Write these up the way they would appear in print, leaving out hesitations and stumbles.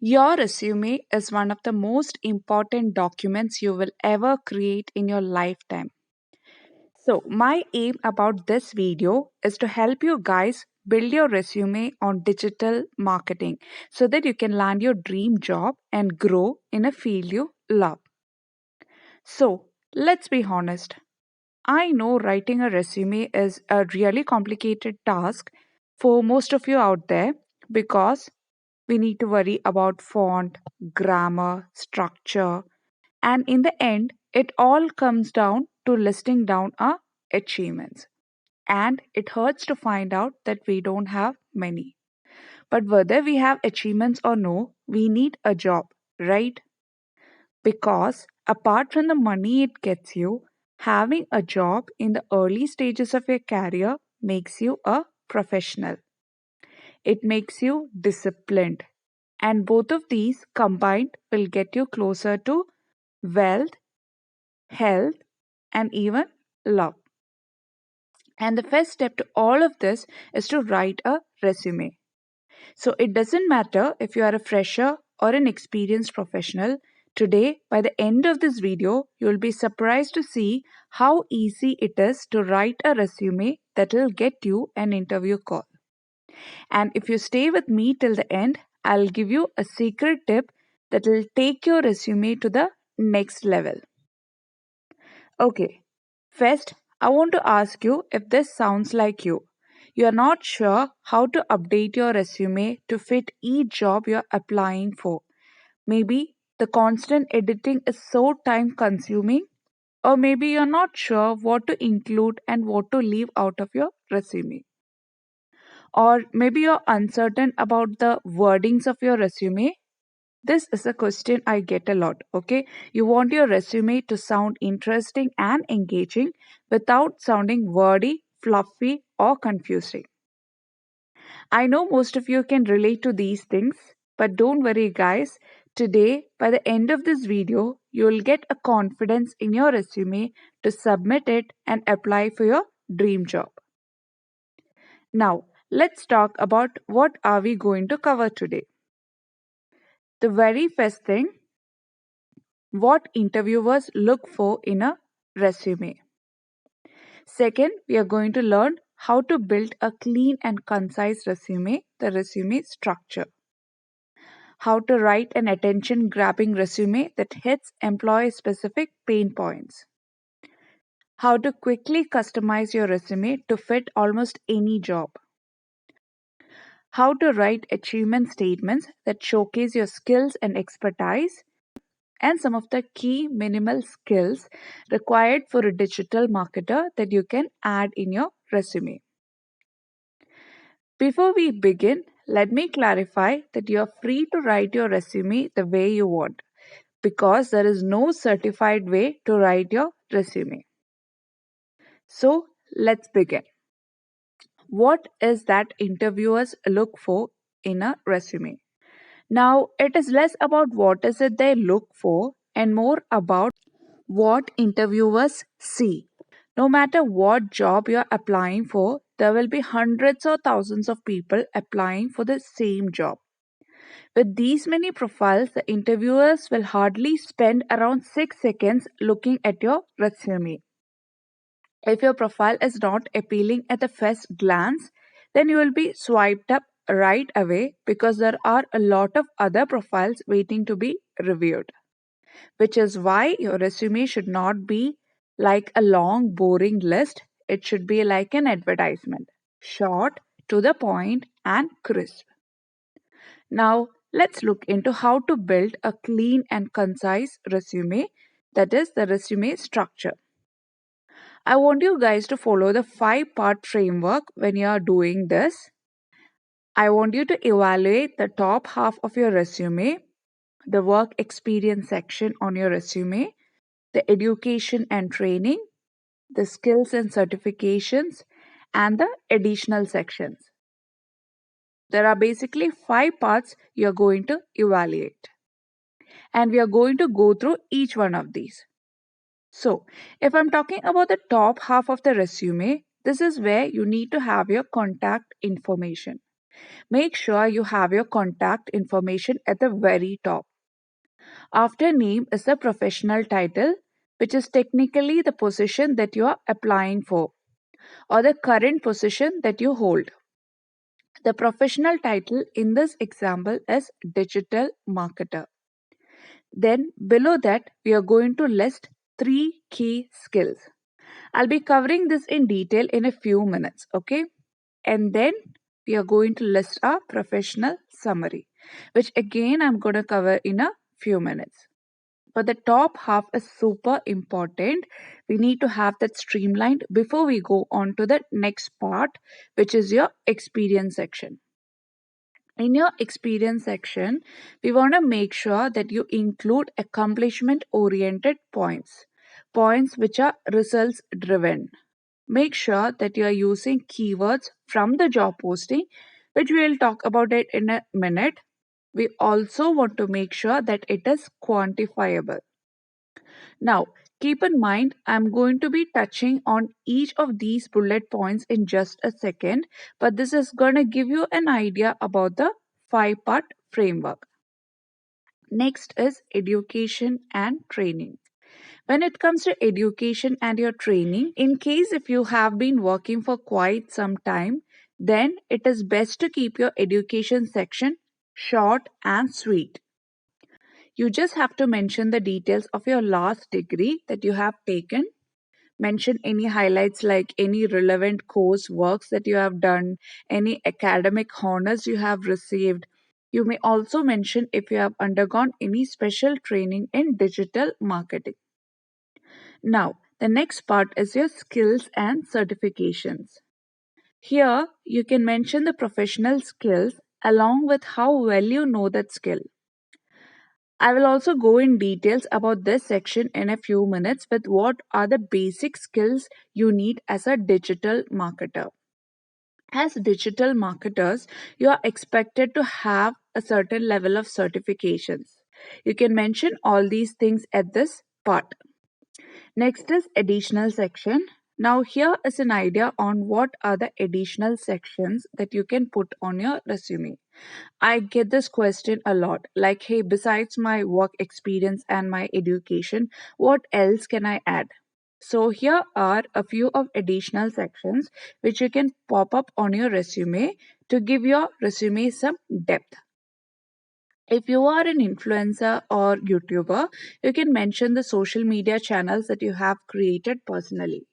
Your resume is one of the most important documents you will ever create in your lifetime. So, my aim about this video is to help you guys build your resume on digital marketing so that you can land your dream job and grow in a field you love. So, let's be honest. I know writing a resume is a really complicated task for most of you out there because we need to worry about font, grammar, structure, and in the end, it all comes down to listing down our achievements. And it hurts to find out that we don't have many. But whether we have achievements or no, we need a job, right? Because apart from the money it gets you, having a job in the early stages of your career makes you a professional. It makes you disciplined. And both of these combined will get you closer to wealth, health, and even love. And the first step to all of this is to write a resume. So it doesn't matter if you are a fresher or an experienced professional. Today, by the end of this video, you will be surprised to see how easy it is to write a resume that will get you an interview call. And if you stay with me till the end, I'll give you a secret tip that will take your resume to the next level. Okay, first, I want to ask you if this sounds like you. You are not sure how to update your resume to fit each job you're applying for. Maybe the constant editing is so time consuming, or maybe you're not sure what to include and what to leave out of your resume. Or maybe you're uncertain about the wordings of your resume. This is a question I get a lot, okay? You want your resume to sound interesting and engaging without sounding wordy, fluffy, or confusing. I know most of you can relate to these things, but don't worry, guys. Today, by the end of this video, you will get a confidence in your resume to submit it and apply for your dream job. Now, let's talk about what are we going to cover today. The very first thing, what interviewers look for in a resume. Second, we are going to learn how to build a clean and concise resume, the resume structure. How to write an attention grabbing resume that hits employee specific pain points. How to quickly customize your resume to fit almost any job. How to write achievement statements that showcase your skills and expertise, and some of the key minimal skills required for a digital marketer that you can add in your resume. Before we begin, let me clarify that you are free to write your resume the way you want because there is no certified way to write your resume. So, let's begin. What is that interviewers look for in a resume? Now, it is less about what is it they look for and more about what interviewers see. No matter what job you're applying for, there will be hundreds or thousands of people applying for the same job. With these many profiles, the interviewers will hardly spend around 6 seconds looking at your resume. If your profile is not appealing at the first glance, then you will be swiped up right away because there are a lot of other profiles waiting to be reviewed. Which is why your resume should not be like a long, boring list. It should be like an advertisement, short, to the point, and crisp. Now, let's look into how to build a clean and concise resume, that is, the resume structure. I want you guys to follow the 5-part framework when you are doing this. I want you to evaluate the top half of your resume, the work experience section on your resume, the education and training, the skills and certifications, and the additional sections. There are basically 5 parts you're going to evaluate. And we are going to go through each one of these. So, if I'm talking about the top half of the resume, this is where you need to have your contact information. Make sure you have your contact information at the very top. After name is the professional title, which is technically the position that you are applying for or the current position that you hold. The professional title in this example is digital marketer. Then below that, we are going to list three key skills. I'll be covering this in detail in a few minutes, okay? And then we are going to list our professional summary, which again I'm going to cover in a few minutes. But the top half is super important. We need to have that streamlined before we go on to the next part, which is your experience section. In your experience section, we want to make sure that you include accomplishment oriented points, points which are results driven. Make sure that you are using keywords from the job posting, which we will talk about it in a minute. We also want to make sure that it is quantifiable. Now, keep in mind, I'm going to be touching on each of these bullet points in just a second, but this is going to give you an idea about the five-part framework. Next is education and training. When it comes to education and your training, in case if you have been working for quite some time, then it is best to keep your education section short and sweet. You just have to mention the details of your last degree that you have taken. Mention any highlights like any relevant course works that you have done, any academic honors you have received. You may also mention if you have undergone any special training in digital marketing. Now, the next part is your skills and certifications. Here, you can mention the professional skills along with how well you know that skill. I will also go in details about this section in a few minutes with what are the basic skills you need as a digital marketer. As digital marketers, you are expected to have a certain level of certifications. You can mention all these things at this part. Next is additional section. Now here is an idea on what are the additional sections that you can put on your resume. I get this question a lot like, hey, besides my work experience and my education, what else can I add? So, here are a few of additional sections which you can pop up on your resume to give your resume some depth. If you are an influencer or YouTuber, you can mention the social media channels that you have created personally.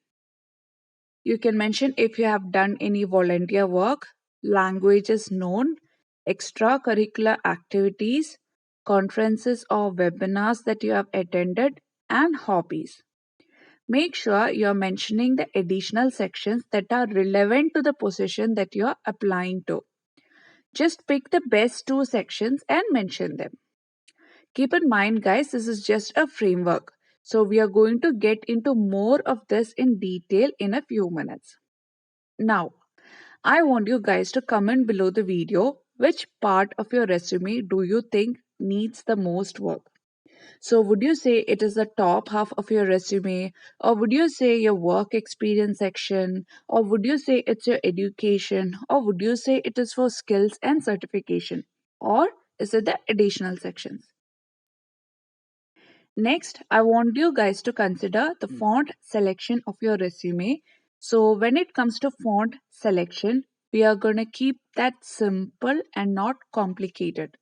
You can mention if you have done any volunteer work, languages known, extracurricular activities, conferences or webinars that you have attended, and hobbies. Make sure you are mentioning the additional sections that are relevant to the position that you are applying to. Just pick the best two sections and mention them. Keep in mind, guys, this is just a framework. So, we are going to get into more of this in detail in a few minutes. Now, I want you guys to comment below the video which part of your resume do you think needs the most work. So, would you say it is the top half of your resume, or would you say your work experience section, or would you say it's your education, or would you say it is for skills and certification, or is it the additional sections? Next, I want you guys to consider the font selection of your resume. So, when it comes to font selection, we are going to keep that simple and not complicated.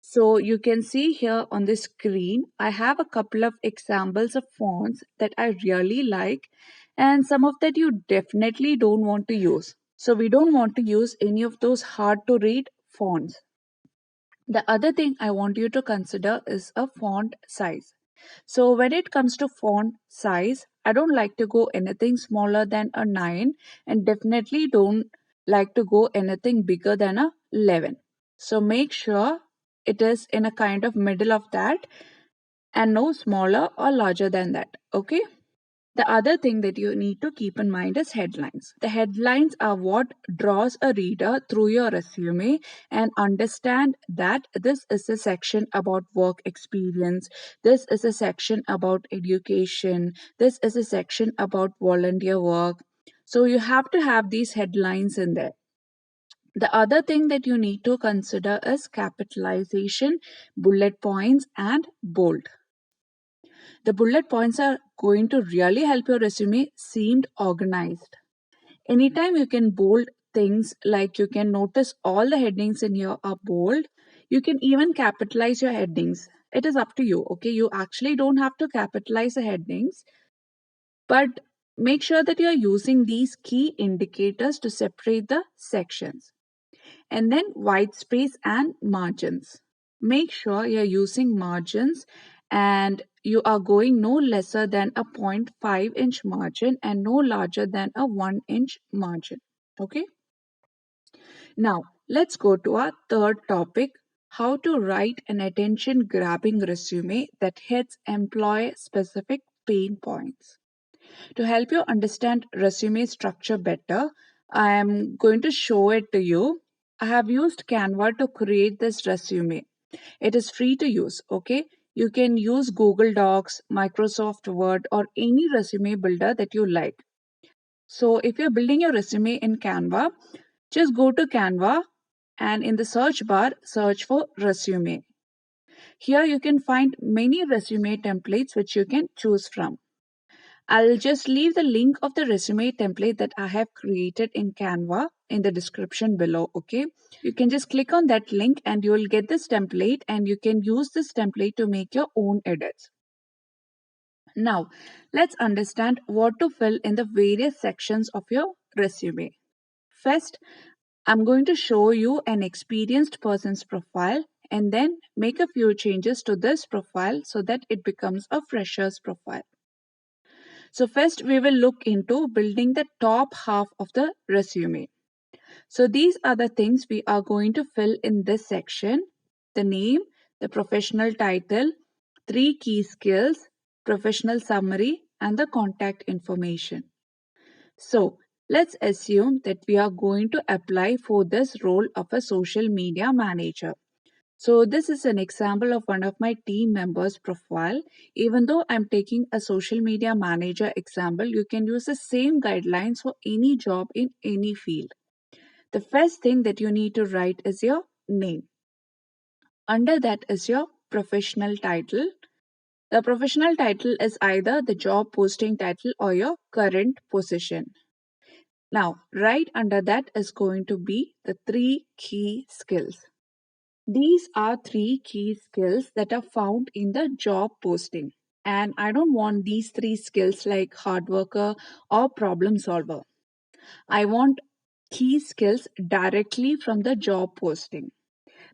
So, you can see here on the screen, I have a couple of examples of fonts that I really like, and some of that you definitely don't want to use. So, we don't want to use any of those hard to read fonts. The other thing I want you to consider is a font size. So when it comes to font size, I don't like to go anything smaller than a 9 and definitely don't like to go anything bigger than a 11. So make sure it is in a kind of middle of that and no smaller or larger than that. Okay? The other thing that you need to keep in mind is headlines. The headlines are what draws a reader through your resume and understand that this is a section about work experience, this is a section about education, this is a section about volunteer work. So you have to have these headlines in there. The other thing that you need to consider is capitalization, bullet points, and bold. The bullet points are going to really help your resume seem organized. Anytime you can bold things, like you can notice all the headings in here are bold. You can even capitalize your headings. It is up to you. Okay, you actually don't have to capitalize the headings, but make sure that you're using these key indicators to separate the sections. And then white space and margins. Make sure you're using margins and you are going no lesser than a 0.5-inch margin and no larger than a 1-inch margin. Okay. Now, let's go to our third topic, how to write an attention grabbing resume that hits employee specific pain points. To help you understand resume structure better, I am going to show it to you. I have used Canva to create this resume. It is free to use, okay? You can use Google Docs, Microsoft Word, or any resume builder that you like. So if you're building your resume in Canva, just go to Canva and in the search bar, search for resume. Here you can find many resume templates which you can choose from. I'll just leave the link of the resume template that I have created in Canva in the description below, okay? You can just click on that link and you will get this template and you can use this template to make your own edits. Now, let's understand what to fill in the various sections of your resume. First, I'm going to show you an experienced person's profile and then make a few changes to this profile so that it becomes a fresher's profile. So first we will look into building the top half of the resume. So these are the things we are going to fill in this section: the name, the professional title, 3 key skills, professional summary, and the contact information. So let's assume that we are going to apply for this role of a social media manager. So this is an example of one of my team members' profile. Even though I'm taking a social media manager example, you can use the same guidelines for any job in any field. The first thing that you need to write is your name. Under that is your professional title. The professional title is either the job posting title or your current position. Now, right under that is going to be the 3 key skills. These are 3 key skills that are found in the job posting. And I don't want these 3 skills like hard worker or problem solver. I want key skills directly from the job posting,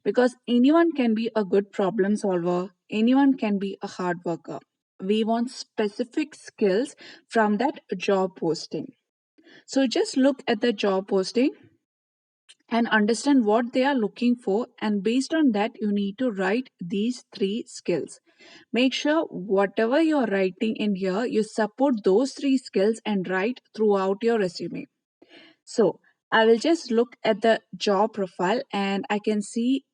because anyone can be a good problem solver, anyone can be a hard worker. We want specific skills from that job posting. So just look at the job posting and understand what they are looking for, and based on that you need to write these 3 skills. Make sure whatever you're writing in here you support those 3 skills and write throughout your resume. So I will just look at the job profile and I can see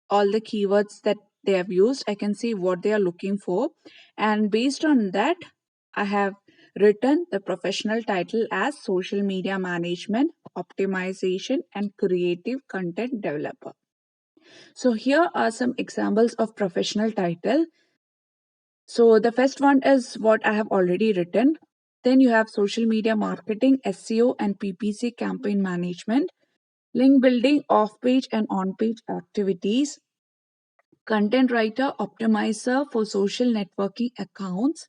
all the keywords that they have used. I can see what they are looking for, and based on that I have written the professional title as social media management, optimization, and creative content developer. So here are some examples of professional title. So the first one is what I have already written. Then you have social media marketing, SEO and PPC campaign management, link building, off page and on page activities, content writer optimizer for social networking accounts,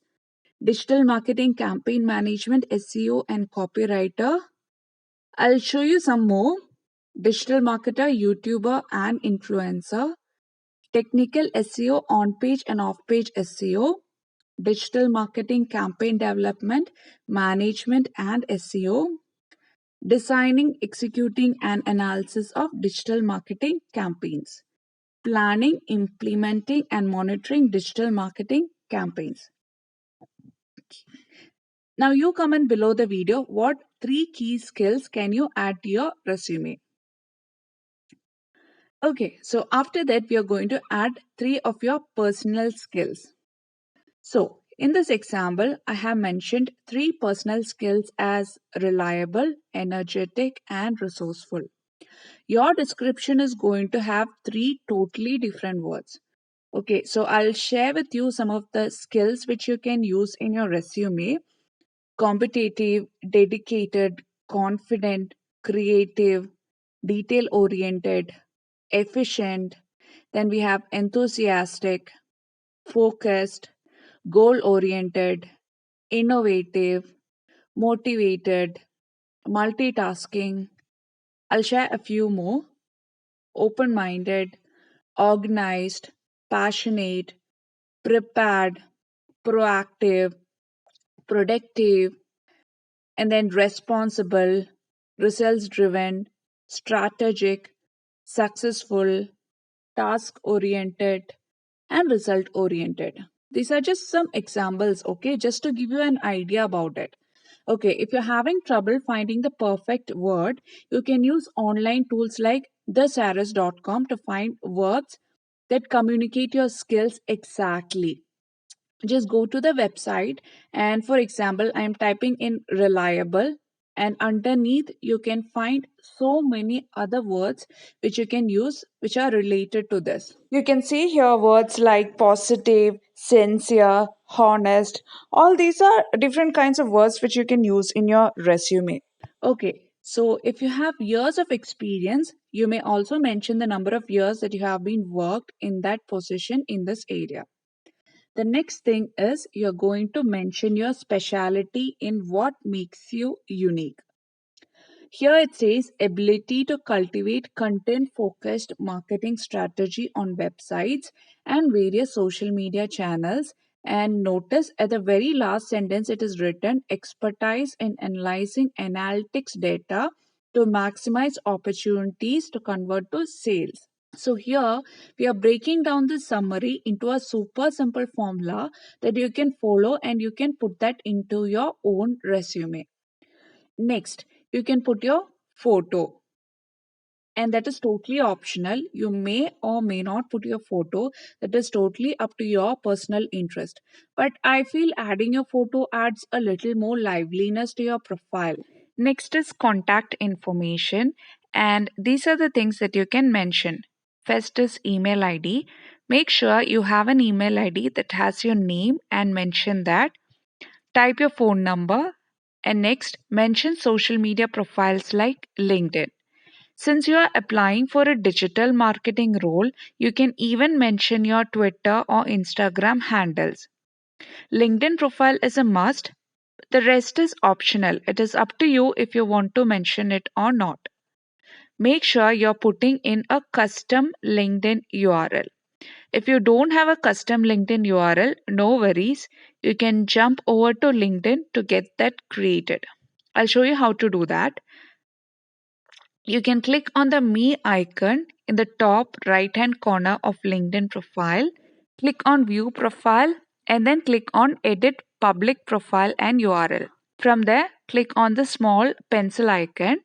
digital marketing campaign management, SEO and copywriter. I'll show you some more. Digital marketer, YouTuber and influencer, technical SEO, on page and off page SEO, digital marketing campaign development, management and SEO, designing, executing and analysis of digital marketing campaigns, planning, implementing and monitoring digital marketing campaigns. Now you comment below the video what 3 key skills can you add to your resume. Okay, so after that we are going to add 3 of your personal skills. So in this example, I have mentioned 3 personal skills as reliable, energetic, and resourceful. Your description is going to have three totally different words. Okay, so I'll share with you some of the skills which you can use in your resume: competitive, dedicated, confident, creative, detail oriented, efficient. Then we have enthusiastic, focused, goal oriented, innovative, motivated, multitasking. I'll share a few more: open minded, organized, passionate, prepared, proactive, productive, and then responsible, results driven, strategic, successful, task oriented, and result oriented. These are just some examples, okay, just to give you an idea about it. Okay, if you're having trouble finding the perfect word, you can use online tools like thesaris.com to find words that communicate your skills exactly. Just go to the website, and for example, I am typing in reliable, and underneath you can find so many other words which you can use which are related to this. You can see here words like positive, sincere, honest. All these are different kinds of words which you can use in your resume. Okay, so if you have years of experience, you may also mention the number of years that you have been worked in that position in this area. The next thing is you're going to mention your specialty in what makes you unique. Here it says ability to cultivate content focused marketing strategy on websites and various social media channels. And notice at the very last sentence it is written expertise in analyzing analytics data to maximize opportunities to convert to sales. So here we are breaking down the summary into a super simple formula that you can follow and you can put that into your own resume. Next, you can put your photo, and that is totally optional. You may or may not put your photo. That is totally up to your personal interest. But I feel adding your photo adds a little more liveliness to your profile. Next is contact information, and these are the things that you can mention. First is email ID. Make sure you have an email ID that has your name and mention that. Type your phone number, and next mention social media profiles like LinkedIn. Since you are applying for a digital marketing role, you can even mention your Twitter or Instagram handles. LinkedIn profile is a must. The rest is optional. It is up to you if you want to mention it or not. Make sure you're putting in a custom LinkedIn URL. If you don't have a custom LinkedIn URL, no worries. You can jump over to LinkedIn to get that created. I'll show you how to do that. You can click on the Me icon in the top right hand corner of LinkedIn profile. Click on View Profile and then click on Edit Public Profile and URL. From there, click on the small pencil icon.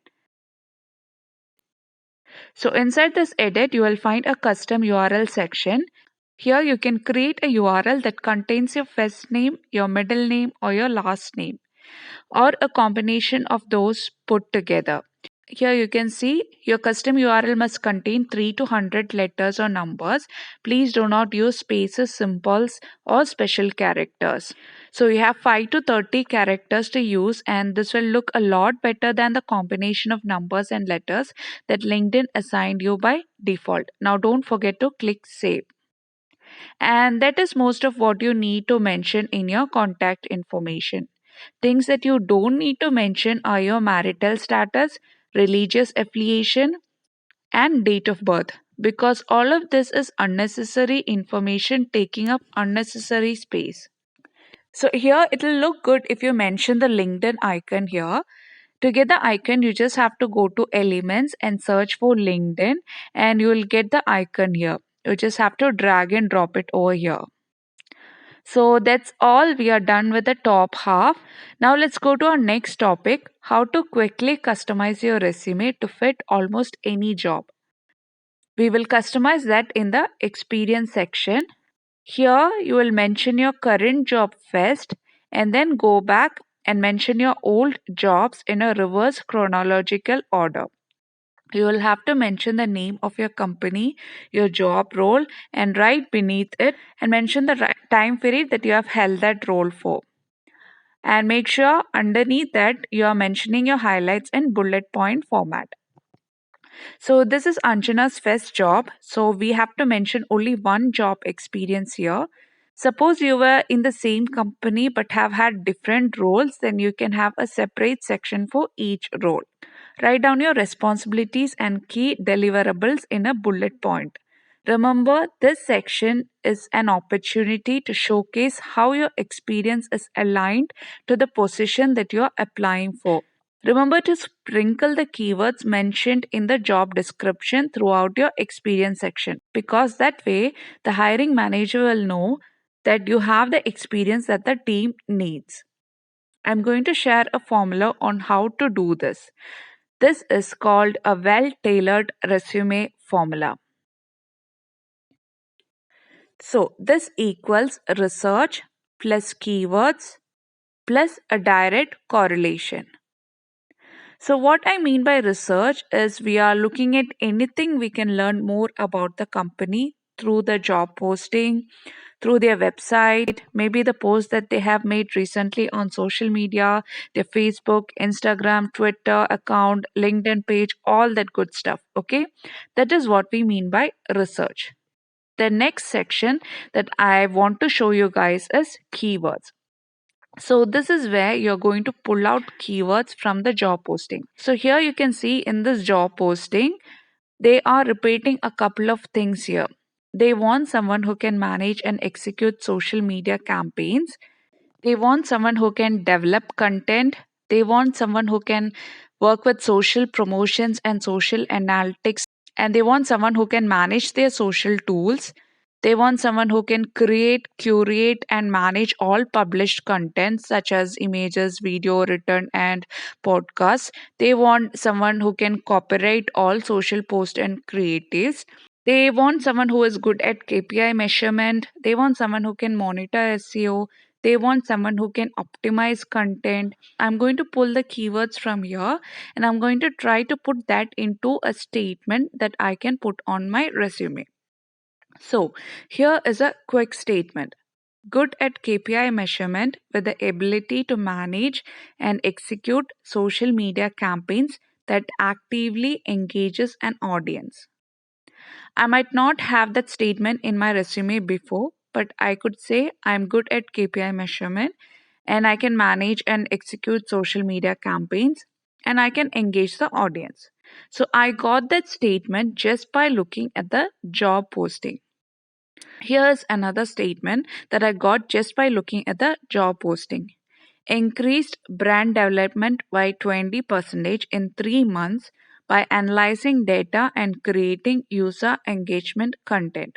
So inside this edit, you will find a custom URL section. Here you can create a URL that contains your first name, your middle name, or your last name, or a combination of those put together. Here you can see your custom URL must contain 3 to 100 letters or numbers. Please do not use spaces, symbols, or special characters. So you have 5 to 30 characters to use, and this will look a lot better than the combination of numbers and letters that LinkedIn assigned you by default. Now don't forget to click save. And that is most of what you need to mention in your contact information. Things that you don't need to mention are your marital status, religious affiliation, and date of birth, because all of this is unnecessary information taking up unnecessary space. So here it will look good if you mention the LinkedIn icon here. To get the icon, you just have to go to Elements and search for LinkedIn, and you will get the icon here. You just have to drag and drop it over here. So that's all. We are done with the top half. Now let's go to our next topic: how to quickly customize your resume to fit almost any job. We will customize that in the experience section. Here you will mention your current job first and then go back and mention your old jobs in a reverse chronological order. You will have to mention the name of your company, your job role, and right beneath it, and mention the time period that you have held that role for. And make sure underneath that you are mentioning your highlights in bullet point format. So this is Anjana's first job. So we have to mention only one job experience here. Suppose you were in the same company but have had different roles, then you can have a separate section for each role. Write down your responsibilities and key deliverables in a bullet point. Remember, this section is an opportunity to showcase how your experience is aligned to the position that you are applying for. Remember to sprinkle the keywords mentioned in the job description throughout your experience section, because that way the hiring manager will know that you have the experience that the team needs. I'm going to share a formula on how to do this. This is called a well tailored resume formula. So, this equals research plus keywords plus a direct correlation. So, what I mean by research is we are looking at anything we can learn more about the company through the job posting, through their website, maybe the post that they have made recently on social media, their Facebook, Instagram, Twitter account, LinkedIn page, all that good stuff. Okay, that is what we mean by research. The next section that I want to show you guys is keywords. So this is where you're going to pull out keywords from the job posting. So here you can see in this job posting, they are repeating a couple of things here. They want someone who can manage and execute social media campaigns. They want someone who can develop content. They want someone who can work with social promotions and social analytics. And they want someone who can manage their social tools. They want someone who can create, curate, and manage all published content such as images, video, written, and podcasts. They want someone who can copyright all social posts and creatives. They want someone who is good at KPI measurement. They want someone who can monitor SEO. They want someone who can optimize content. I'm going to pull the keywords from here and I'm going to try to put that into a statement that I can put on my resume. So, here is a quick statement. Good at KPI measurement with the ability to manage and execute social media campaigns that actively engages an audience. I might not have that statement in my resume before, but I could say I'm good at KPI measurement and I can manage and execute social media campaigns and I can engage the audience. So I got that statement just by looking at the job posting. Here's another statement that I got just by looking at the job posting. Increased brand development by 20% in 3 months by analyzing data and creating user engagement content.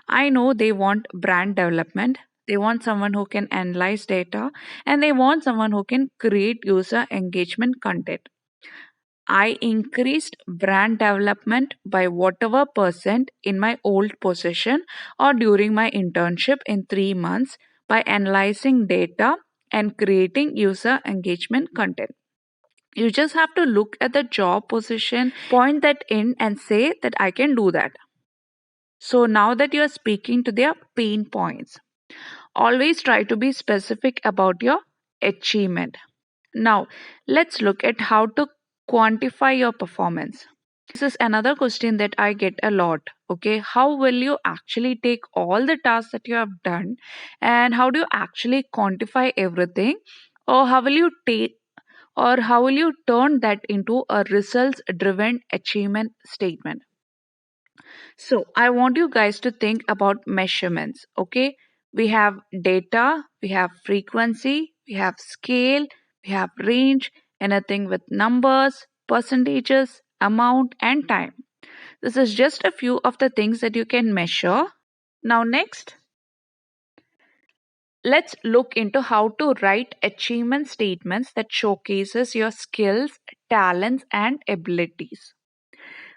I know they want brand development, they want someone who can analyze data, and they want someone who can create user engagement content. I increased brand development by whatever percent in my old position or during my internship in 3 months by analyzing data and creating user engagement content. You just have to look at the job position, point that in, and say that I can do that. So now that you are speaking to their pain points, always try to be specific about your achievement. Now, let's look at how to quantify your performance. This is another question that I get a lot. Okay, how will you actually take all the tasks that you have done and how do you actually quantify everything? Or how will you take or how will you turn that into a results driven achievement statement? So, I want you guys to think about measurements. Okay, we have data, we have frequency, we have scale, we have range, anything with numbers, percentages, amount, and time. This is just a few of the things that you can measure. Now, next, let's look into how to write achievement statements that showcases your skills, talents, and abilities.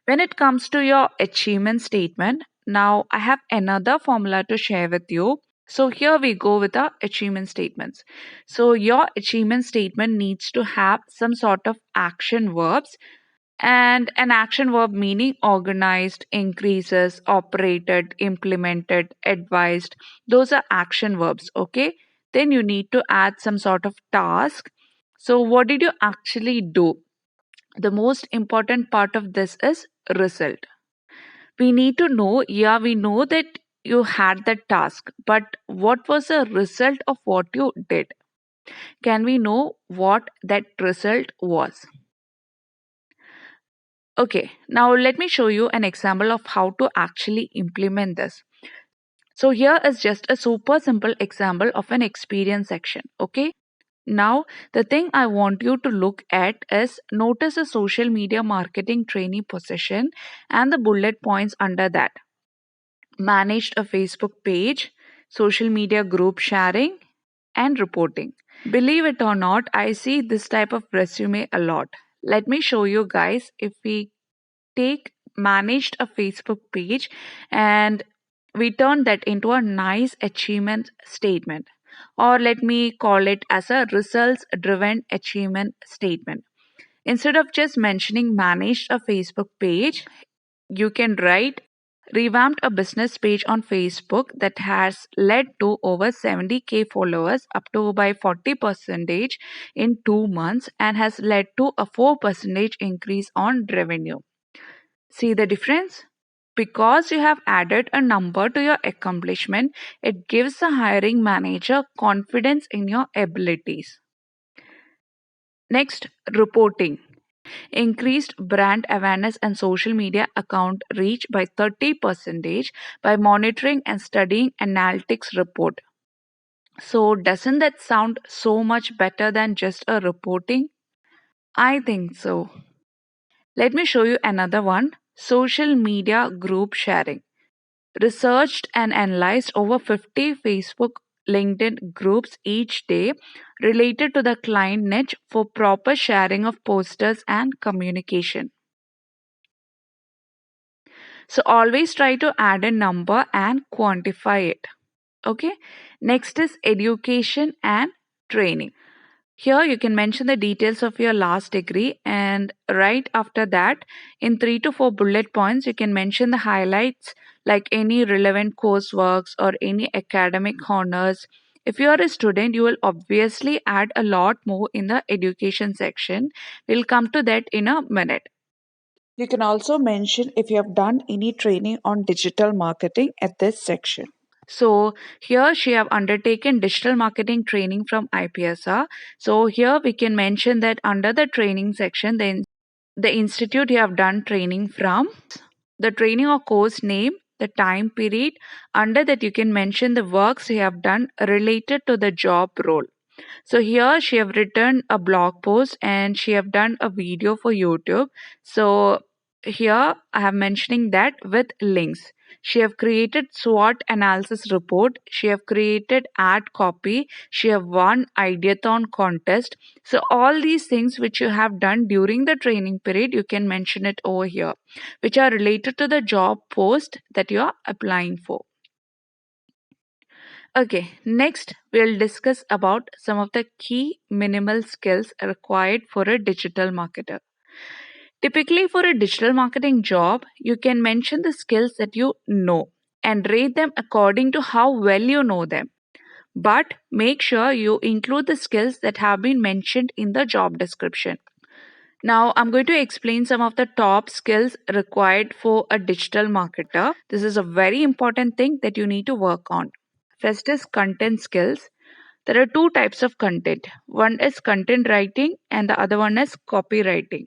When it comes to your achievement statement, now I have another formula to share with you. So here we go with our achievement statements. So your achievement statement needs to have some sort of action verbs And an action verb meaning organized, increases, operated, implemented, advised. Those are action verbs, okay? Then you need to add some sort of task. So, what did you actually do? The most important part of this is result. We need to know, yeah, we know that you had that task, but what was the result of what you did? Can we know what that result was? Okay, now let me show you an example of how to actually implement this. So here is just a super simple example of an experience section. Okay, now the thing I want you to look at is notice a social media marketing trainee position and the bullet points under that. Managed a Facebook page, social media group sharing, and reporting. Believe it or not, I see this type of resume a lot. Let me show you guys. If we take managed a Facebook page and we turn that into a nice achievement statement, or let me call it as a results driven achievement statement. Instead of just mentioning managed a Facebook page, you can write revamped a business page on Facebook that has led to over 70K followers up to by 40% in 2 months and has led to a 4% increase on revenue. See the difference? Because you have added a number to your accomplishment, it gives the hiring manager confidence in your abilities. Next, reporting. Increased brand awareness and social media account reach by 30% by monitoring and studying analytics report. So, doesn't that sound so much better than just a reporting? I think so. Let me show you another one, social media group sharing. Researched and analyzed over 50 Facebook, LinkedIn groups each day related to the client niche for proper sharing of posters and communication. So always try to add a number and quantify it. Okay. Next is education and training. Here you can mention the details of your last degree, and right after that, in 3 to 4 bullet points, you can mention the highlights like any relevant courseworks or any academic honors. If you are a student, you will obviously add a lot more in the education section. We'll come to that in a minute. You can also mention if you have done any training on digital marketing at this section. So here she have undertaken digital marketing training from IPSR. So here we can mention that under the training section, the institute you have done training from, the training or course name, the time period. Under that you can mention the works you have done related to the job role. So here she have written a blog post and she have done a video for YouTube. So here I have mentioning that with links. She have created SWOT analysis report. She have created ad copy. She have won ideathon contest. So all these things which you have done during the training period, you can mention it over here, which are related to the job post that you are applying for. Okay, next we'll discuss about some of the key minimal skills required for a digital marketer. Typically, for a digital marketing job, you can mention the skills that you know and rate them according to how well you know them. But make sure you include the skills that have been mentioned in the job description. Now, I'm going to explain some of the top skills required for a digital marketer. This is a very important thing that you need to work on. First is content skills. There are two types of content. One is content writing and the other one is copywriting.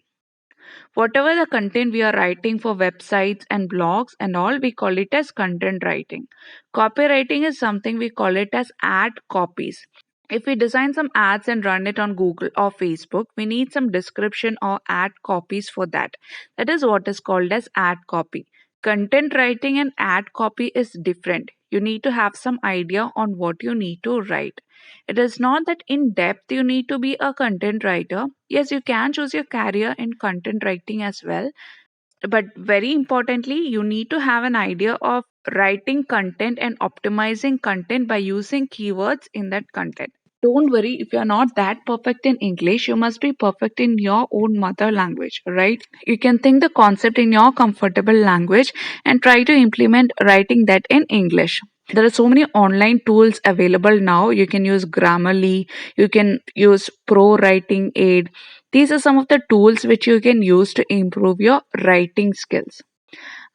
Whatever the content we are writing for websites and blogs and all, we call it as content writing. Copywriting is something we call it as ad copies. If we design some ads and run it on Google or Facebook, we need some description or ad copies for that. That is what is called as ad copy. Content writing and ad copy is different. You need to have some idea on what you need to write. It is not that in depth you need to be a content writer. Yes, you can choose your career in content writing as well. But very importantly, you need to have an idea of writing content and optimizing content by using keywords in that content. Don't worry if you're not that perfect in English, you must be perfect in your own mother language, right? You can think the concept in your comfortable language and try to implement writing that in English. There are so many online tools available now. You can use Grammarly, you can use Pro Writing Aid. These are some of the tools which you can use to improve your writing skills.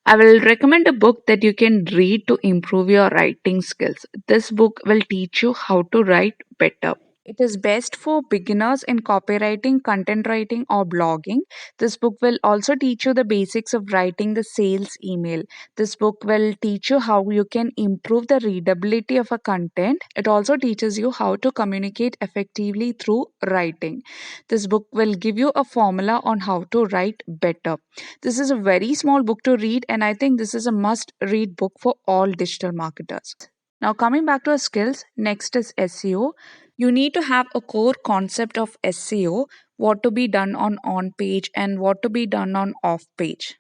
I will recommend a book that you can read to improve your writing skills. This book will teach you how to write better. It is best for beginners in copywriting, content writing, or blogging. This book will also teach you the basics of writing the sales email. This book will teach you how you can improve the readability of a content. It also teaches you how to communicate effectively through writing. This book will give you a formula on how to write better. This is a very small book to read, and I think this is a must read book for all digital marketers. Now, coming back to our skills, next is SEO. You need to have a core concept of SEO, what to be done on page and what to be done on off page.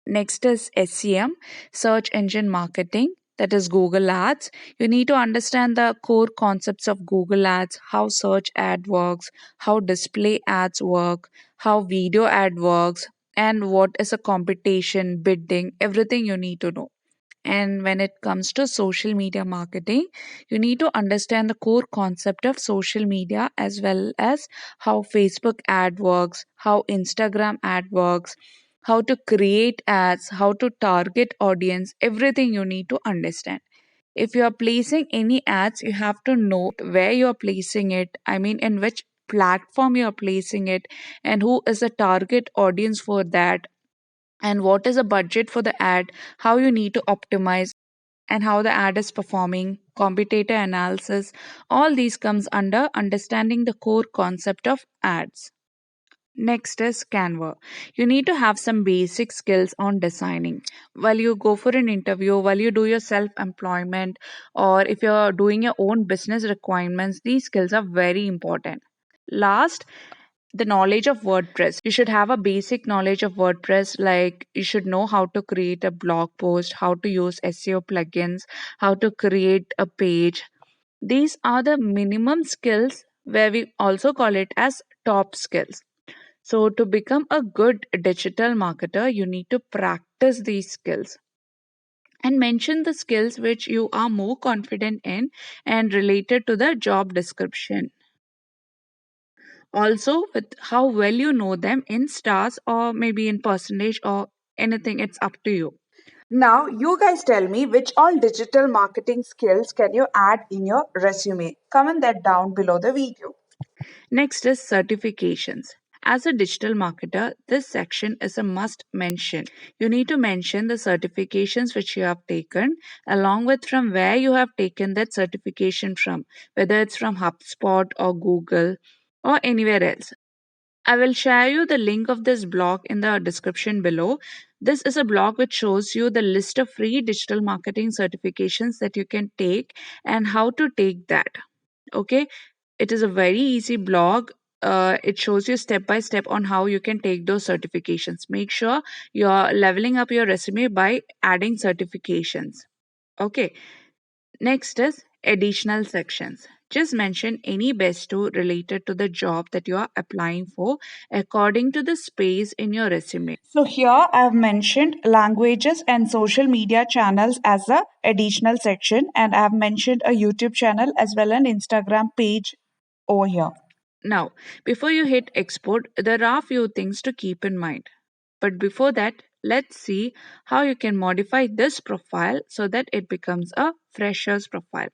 Next is SEM, search engine marketing, that is Google Ads. You need to understand the core concepts of Google Ads, how search ad works, how display ads work, how video ad works, and what is a competition, bidding, everything you need to know. And when it comes to social media marketing, you need to understand the core concept of social media as well as how Facebook ad works, how Instagram ad works, how to create ads, how to target audience, everything you need to understand. If you are placing any ads, you have to know where you are placing it, I mean, in which platform you are placing it, and who is the target audience for that, and what is the budget for the ad, how you need to optimize, and how the ad is performing, competitor analysis. All these comes under understanding the core concept of ads. Next is Canva. You need to have some basic skills on designing. While you go for an interview, while you do your self employment, or if you're doing your own business requirements, these skills are very important. Last, the knowledge of WordPress. You should have a basic knowledge of WordPress, like you should know how to create a blog post, how to use SEO plugins, how to create a page. These are the minimum skills where we also call it as top skills. So, to become a good digital marketer, you need to practice these skills and mention the skills which you are more confident in and related to the job description. Also, with how well you know them in stars or maybe in percentage or anything, it's up to you. Now, you guys tell me which all digital marketing skills can you add in your resume? Comment that down below the video. Next is certifications. As a digital marketer, this section is a must mention. You need to mention the certifications which you have taken, along with from where you have taken that certification from, whether it's from HubSpot or Google or anywhere else. I will share you the link of this blog in the description below. This is a blog which shows you the list of free digital marketing certifications that you can take and how to take that. Okay, it is a very easy blog. It shows you step by step on how you can take those certifications. Make sure you're leveling up your resume by adding certifications. Okay, next is additional sections. Just mention any best two related to the job that you are applying for according to the space in your resume. So here I have mentioned languages and social media channels as a additional section, and I have mentioned a YouTube channel as well as an Instagram page over here. Now, before you hit export, there are few things to keep in mind. But before that, let's see how you can modify this profile so that it becomes a fresher's profile.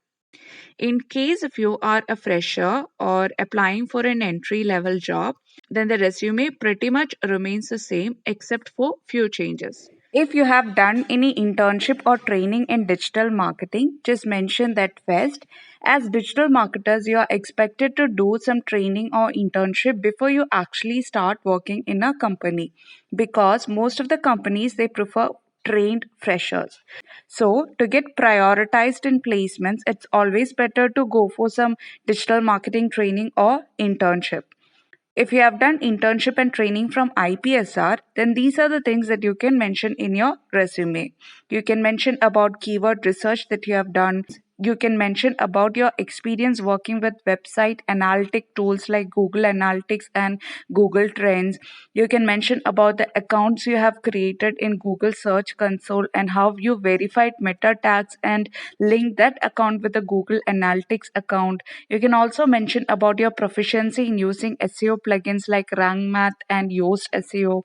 In case if you are a fresher or applying for an entry level job, then the resume pretty much remains the same except for few changes. If you have done any internship or training in digital marketing, just mention that first. As digital marketers, you are expected to do some training or internship before you actually start working in a company, because most of the companies they prefer trained freshers. So, to get prioritized in placements, it's always better to go for some digital marketing training or internship. If you have done internship and training from IPSR, then these are the things that you can mention in your resume. You can mention about keyword research that you have done. You can mention about your experience working with website analytic tools like Google Analytics and Google Trends. You can mention about the accounts you have created in Google Search Console and how you verified meta tags and link that account with the Google Analytics account. You can also mention about your proficiency in using SEO plugins like Rank Math and Yoast SEO.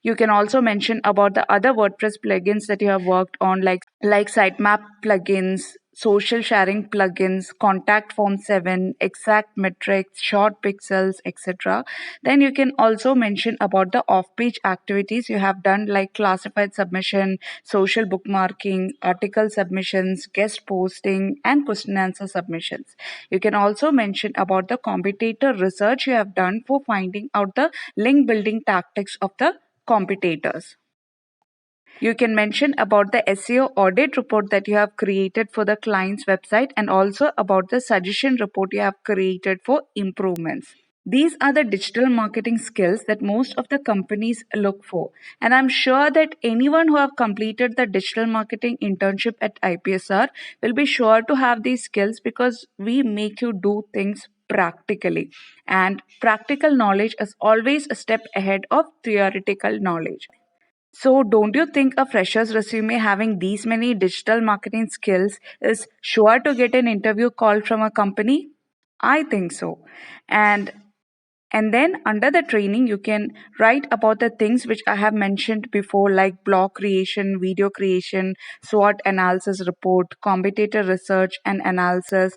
You can also mention about the other WordPress plugins that you have worked on, like sitemap plugins, social sharing plugins, contact form 7, exact metrics, short pixels, etc. Then you can also mention about the off-page activities you have done, like classified submission, social bookmarking, article submissions, guest posting, and question answer submissions. You can also mention about the competitor research you have done for finding out the link building tactics of the competitors. You can mention about the SEO audit report that you have created for the client's website and also about the suggestion report you have created for improvements. These are the digital marketing skills that most of the companies look for. And I'm sure that anyone who have completed the digital marketing internship at IPSR will be sure to have these skills because we make you do things practically. And practical knowledge is always a step ahead of theoretical knowledge. So, don't you think a fresher's resume having these many digital marketing skills is sure to get an interview call from a company? I think so. And then under the training, you can write about the things which I have mentioned before, like blog creation, video creation, SWOT analysis report, competitor research and analysis.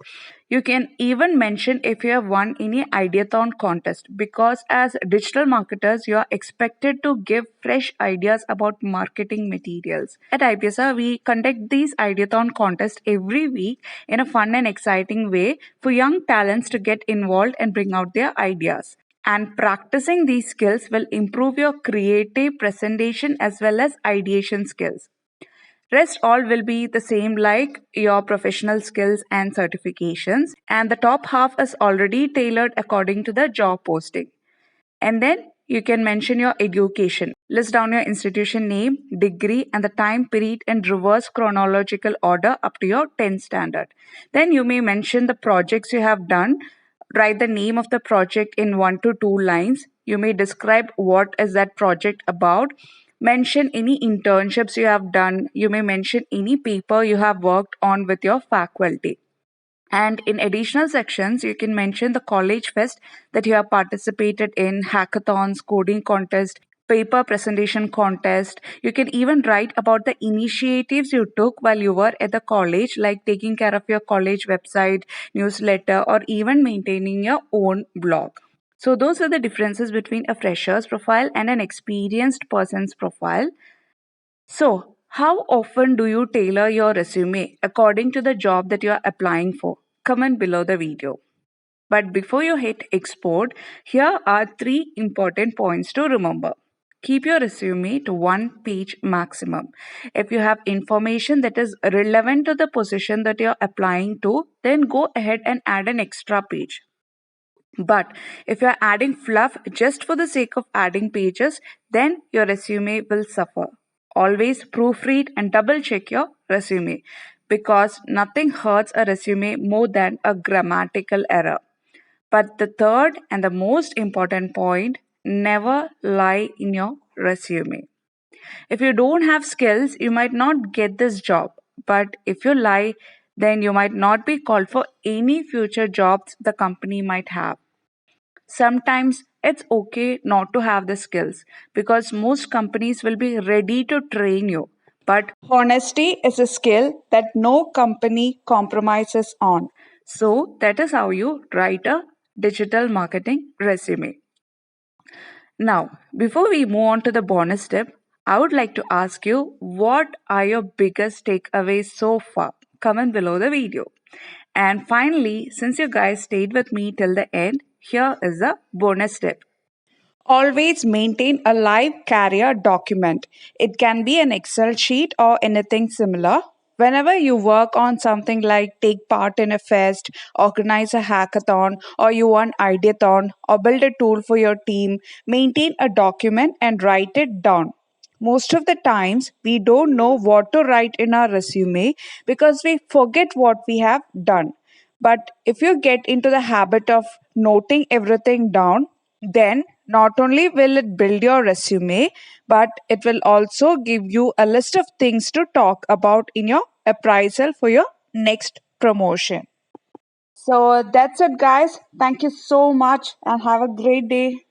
You can even mention if you have won any ideathon contest, because as digital marketers, you are expected to give fresh ideas about marketing materials. At IPSR, we conduct these ideathon contests every week in a fun and exciting way for young talents to get involved and bring out their ideas. And practicing these skills will improve your creative presentation as well as ideation skills. Rest all will be the same like your professional skills and certifications. And the top half is already tailored according to the job posting. And then you can mention your education. List down your institution name, degree, and the time period in reverse chronological order up to your 10th standard. Then you may mention the projects you have done. Write the name of the project in 1 to 2 lines. You may describe what is that project about. Mention any internships you have done. You may mention any paper you have worked on with your faculty. And in additional sections, you can mention the college fest that you have participated in, hackathons, coding contest, paper presentation contest. You can even write about the initiatives you took while you were at the college, like taking care of your college website, newsletter, or even maintaining your own blog. So, those are the differences between a fresher's profile and an experienced person's profile. So, how often do you tailor your resume according to the job that you are applying for? Comment below the video. But before you hit export, here are 3 important points to remember. Keep your resume to 1 page maximum. If you have information that is relevant to the position that you're applying to, then go ahead and add an extra page. But if you're adding fluff just for the sake of adding pages, then your resume will suffer. Always proofread and double check your resume, because nothing hurts a resume more than a grammatical error. But the third and the most important point, never lie in your resume. If you don't have skills, you might not get this job. But if you lie, then you might not be called for any future jobs the company might have. Sometimes it's okay not to have the skills because most companies will be ready to train you. But honesty is a skill that no company compromises on. So that is how you write a digital marketing resume. Now, before we move on to the bonus tip, I would like to ask you, what are your biggest takeaways so far? Comment below the video. And finally, since you guys stayed with me till the end, here is a bonus tip. Always maintain a live career document. It can be an Excel sheet or anything similar. Whenever you work on something like take part in a fest, organize a hackathon, or you want ideathon, or build a tool for your team, maintain a document and write it down. Most of the times, we don't know what to write in our resume because we forget what we have done. But if you get into the habit of noting everything down, then not only will it build your resume, but it will also give you a list of things to talk about in your appraisal for your next promotion. So that's it, guys. Thank you so much and have a great day.